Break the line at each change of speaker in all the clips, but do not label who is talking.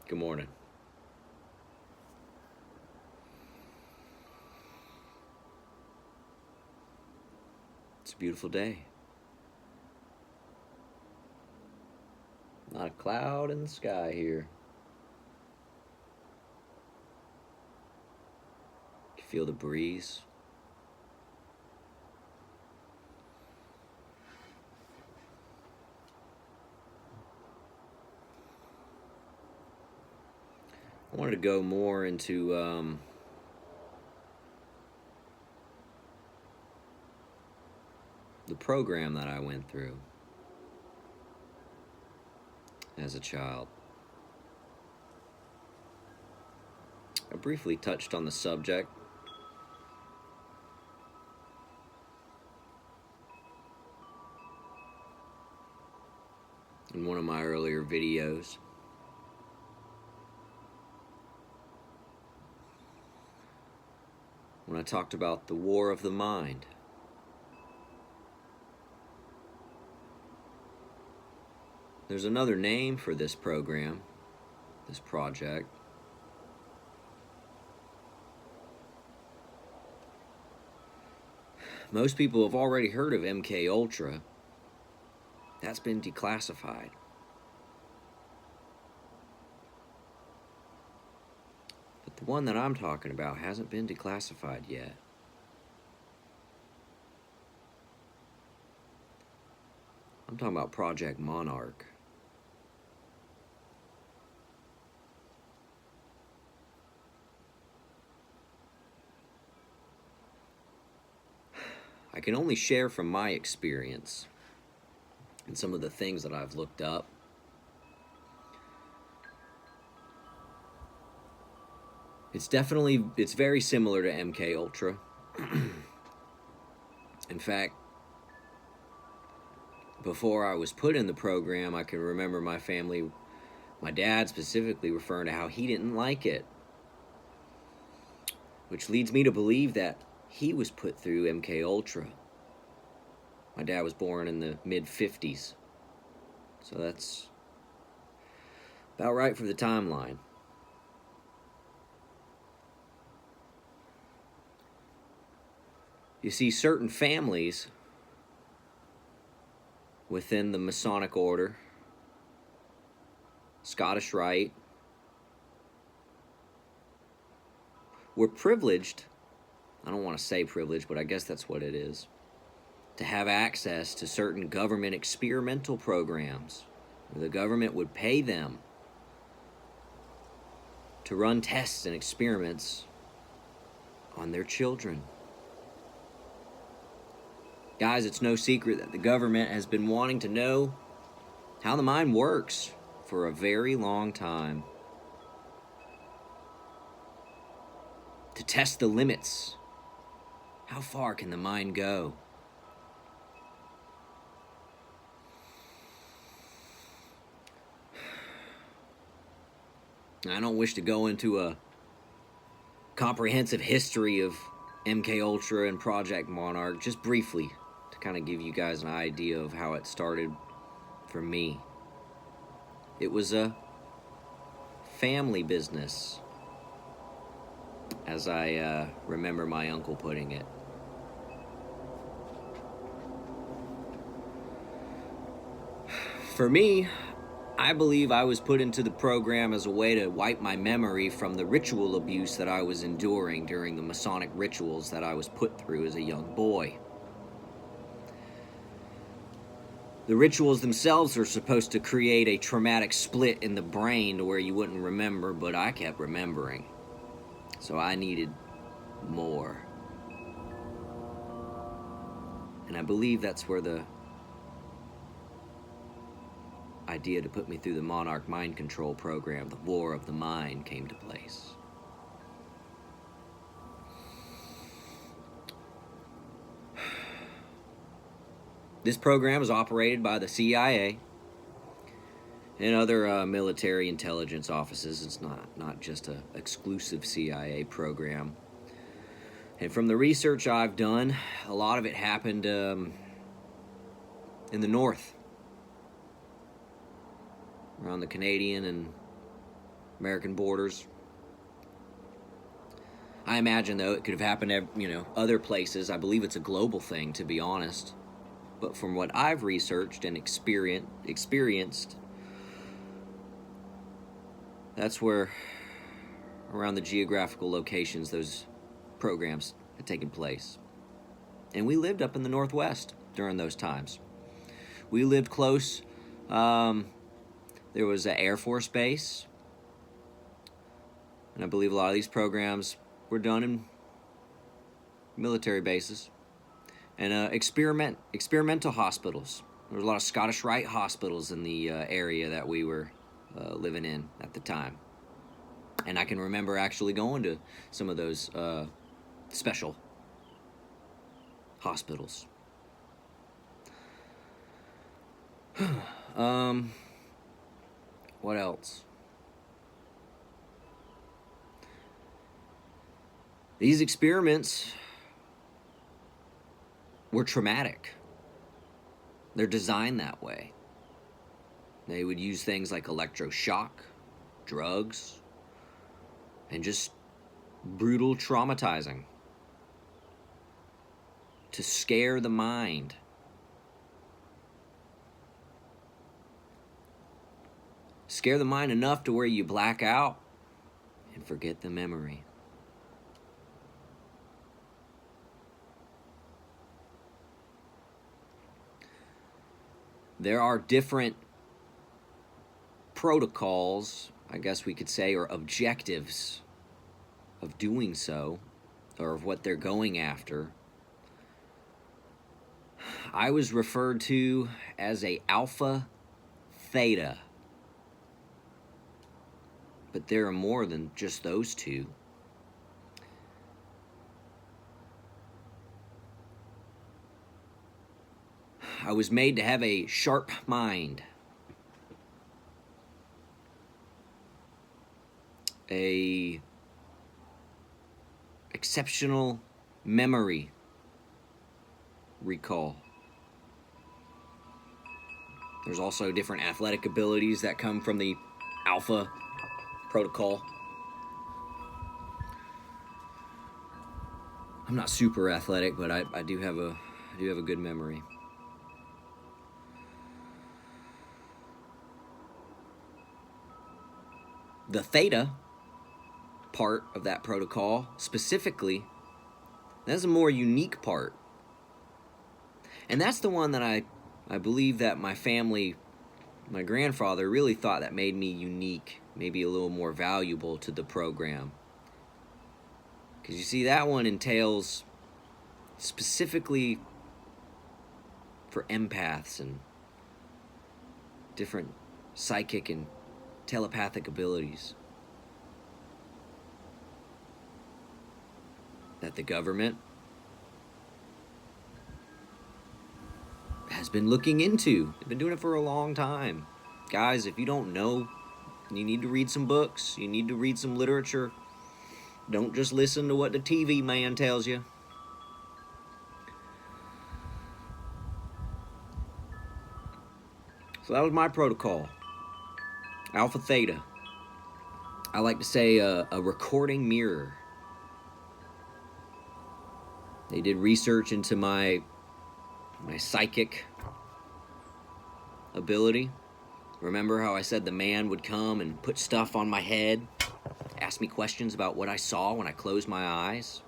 Good morning. It's a beautiful day. Not a cloud in the sky here. You feel the breeze. I wanted to go more into the program that I went through as a child. I briefly touched on the subject in one of my earlier videos. When I talked about the war of the mind. There's another name for this program, this project. Most people have already heard of MK Ultra. That's been declassified. But the one that I'm talking about hasn't been declassified yet. I'm talking about Project Monarch. I can only share from my experience and some of the things that I've looked up. It's very similar to MK Ultra. In fact, before I was put in the program, I can remember my family, my dad specifically, referring to how he didn't like it. Which leads me to believe that he was put through MK Ultra. My dad was born in the mid-50s. So that's about right for the timeline. You see, certain families within the Masonic order, Scottish Rite, were privileged, I don't want to say privileged, but I guess that's what it is, to have access to certain government experimental programs where the government would pay them to run tests and experiments on their children. Guys, it's no secret that the government has been wanting to know how the mind works for a very long time. To test the limits. How far can the mind go? I don't wish to go into a comprehensive history of MK Ultra and Project Monarch, just briefly to kind of give you guys an idea of how it started for me. It was a family business, as I remember my uncle putting it. For me, I believe I was put into the program as a way to wipe my memory from the ritual abuse that I was enduring during the Masonic rituals that I was put through as a young boy. The rituals themselves are supposed to create a traumatic split in the brain to where you wouldn't remember, but I kept remembering. So I needed more. And I believe that's where the idea to put me through the Monarch mind control program, the war of the mind, came to place. This program is operated by the CIA and other military intelligence offices. It's not just an exclusive CIA program. And from the research I've done, a lot of it happened in the north, around the Canadian and American borders. I imagine, though, it could have happened at, other places. I believe it's a global thing, to be honest. But from what I've researched and experienced, that's where, around the geographical locations, those programs had taken place. And we lived up in the Northwest during those times. We lived close. There was an Air Force base. And I believe a lot of these programs were done in military bases. And experimental hospitals. There was a lot of Scottish Rite hospitals in the area that we were living in at the time. And I can remember actually going to some of those special hospitals. What else? These experiments were traumatic. They're designed that way. They would use things like electroshock, drugs, and just brutal traumatizing to scare the mind. Scare the mind enough to where you black out and forget the memory. There are different protocols, I guess we could say, or objectives of doing so, or of what they're going after. I was referred to as a alpha theta. But there are more than just those two. I was made to have a sharp mind, a exceptional memory recall. There's also different athletic abilities that come from the alpha protocol. I'm not super athletic, but I do have a good memory. The theta part of that protocol, specifically, that's a more unique part. And that's the one that I believe that my family, my grandfather, really thought that made me unique, maybe a little more valuable to the program. Because you see, that one entails specifically for empaths and different psychic and telepathic abilities that the government has been looking into. They've been doing it for a long time. Guys, if you don't know, you need to read some books. You need to read some literature. Don't just listen to what the TV man tells you. So that was my protocol. Alpha Theta. I like to say a recording mirror. They did research into my psychic ability. Remember how I said the man would come and put stuff on my head, ask me questions about what I saw when I closed my eyes?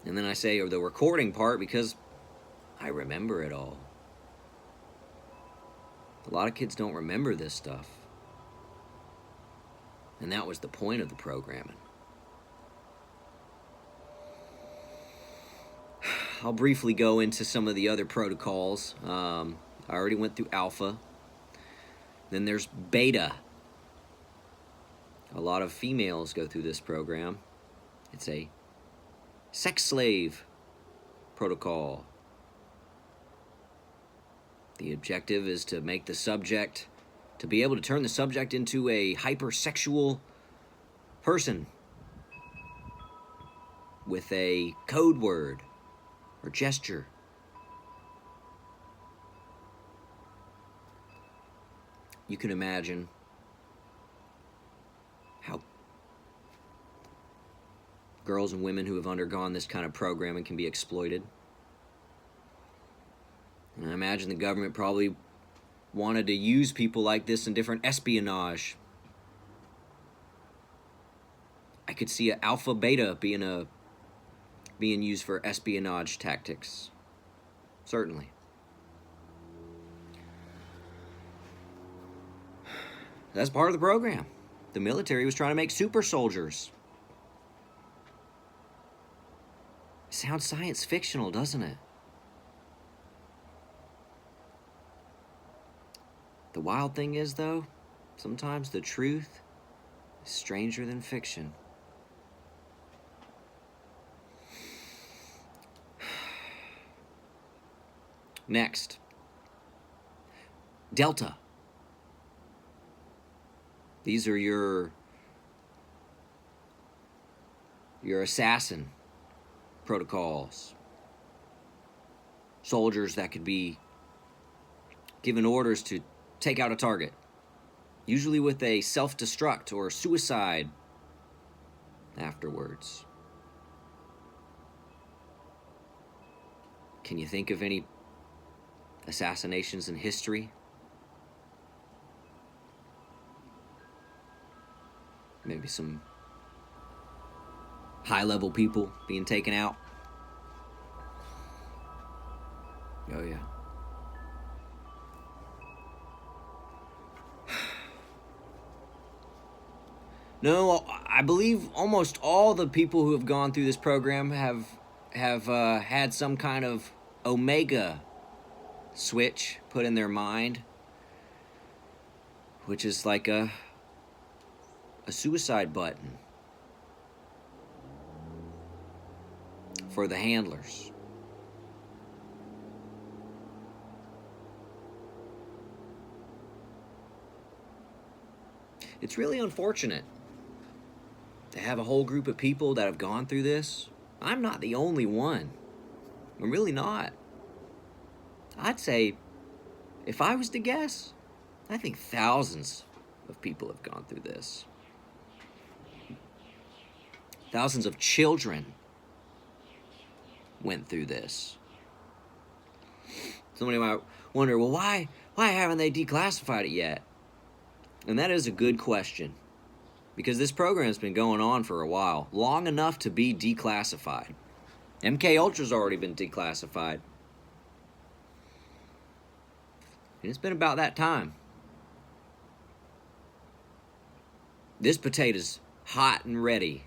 And then I say, or the recording part, because I remember it all. A lot of kids don't remember this stuff. And that was the point of the programming. I'll briefly go into some of the other protocols. I already went through Alpha. Then there's Beta. A lot of females go through this program. It's a sex slave protocol. The objective is to make the subject, to be able to turn the subject into a hypersexual person. with a code word or gesture. You can imagine how girls and women who have undergone this kind of programming can be exploited. And I imagine the government probably wanted to use people like this in different espionage. I could see an alpha beta being used for espionage tactics. Certainly. That's part of the program. The military was trying to make super soldiers. Sounds science fictional, doesn't it? The wild thing is, though, sometimes the truth is stranger than fiction. Next, Delta. These are your assassin protocols. Soldiers that could be given orders to take out a target, usually with a self-destruct or suicide afterwards. Can you think of any assassinations in history? Maybe some high-level people being taken out? Oh, yeah. No, I believe almost all the people who have gone through this program have had some kind of omega switch put in their mind, which is like a suicide button for the handlers. It's really unfortunate to have a whole group of people that have gone through this. I'm not the only one. I'm really not. I'd say, if I was to guess, I think thousands of people have gone through this. Thousands of children went through this. Somebody might wonder, well, why haven't they declassified it yet? And that is a good question, because this program's been going on for a while, long enough to be declassified. MK Ultra's already been declassified. And it's been about that time. This potato's hot and ready.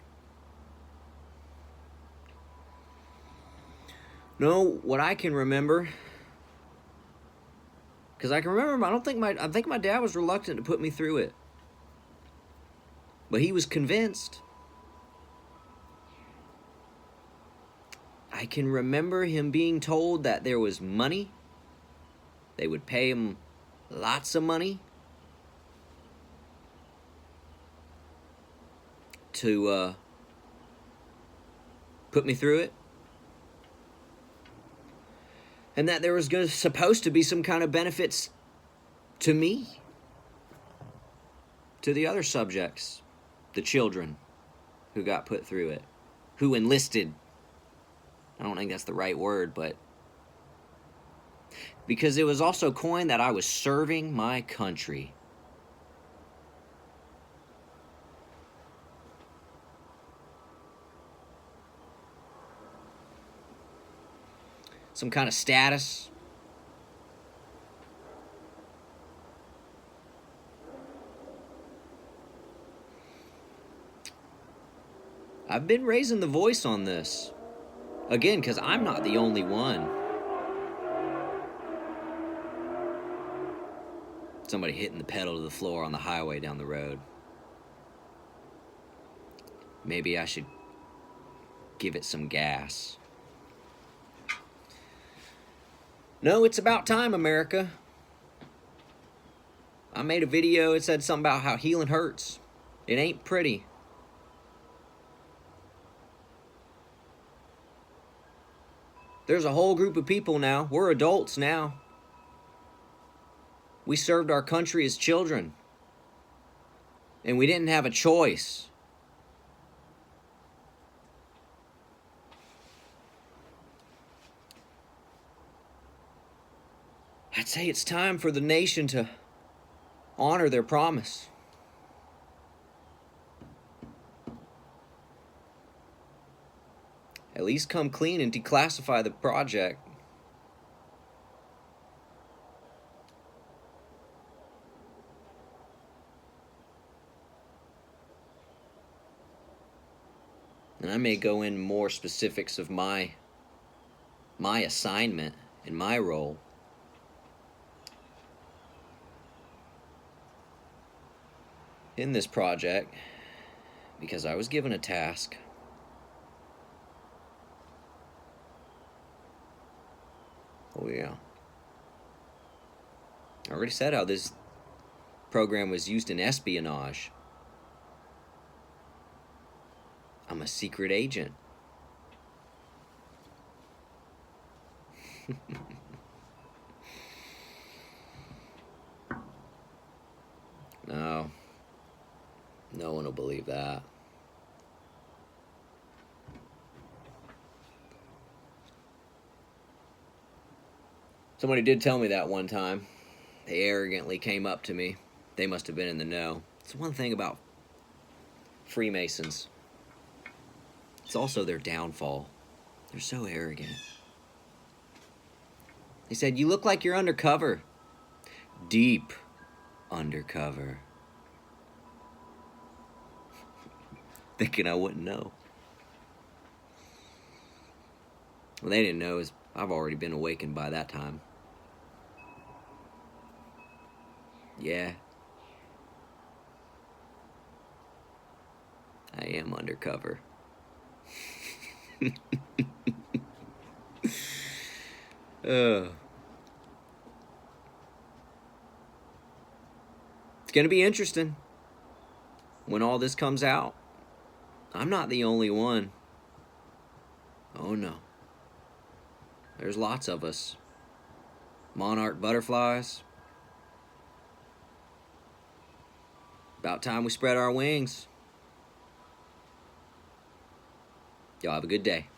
No, what I can remember, because I can remember, I think my dad was reluctant to put me through it. But he was convinced. I can remember him being told that there was money. They would pay him lots of money to put me through it. And that there was supposed to be some kind of benefits to me, to the other subjects, the children who got put through it, who enlisted. I don't think that's the right word, but because it was also coined that I was serving my country. Some kind of status. I've been raising the voice on this. Again, because I'm not the only one. Somebody hitting the pedal to the floor on the highway down the road. Maybe I should give it some gas. No, it's about time, America. I made a video, it said something about how healing hurts. It ain't pretty. There's a whole group of people now. We're adults now. We served our country as children. And we didn't have a choice. I'd say it's time for the nation to honor their promise. At least come clean and declassify the project. And I may go in more specifics of my assignment and my role. In this project, because I was given a task. Oh yeah. I already said how this program was used in espionage. I'm a secret agent. No. No one will believe that. Somebody did tell me that one time. They arrogantly came up to me. They must have been in the know. It's one thing about Freemasons. It's also their downfall. They're so arrogant. They said, "You look like you're undercover." Deep undercover. Thinking I wouldn't know. What they didn't know is I've already been awakened by that time. Yeah. I am undercover. It's gonna be interesting when all this comes out. I'm not the only one. Oh no. There's lots of us. Monarch Butterflies. About time we spread our wings. Y'all have a good day.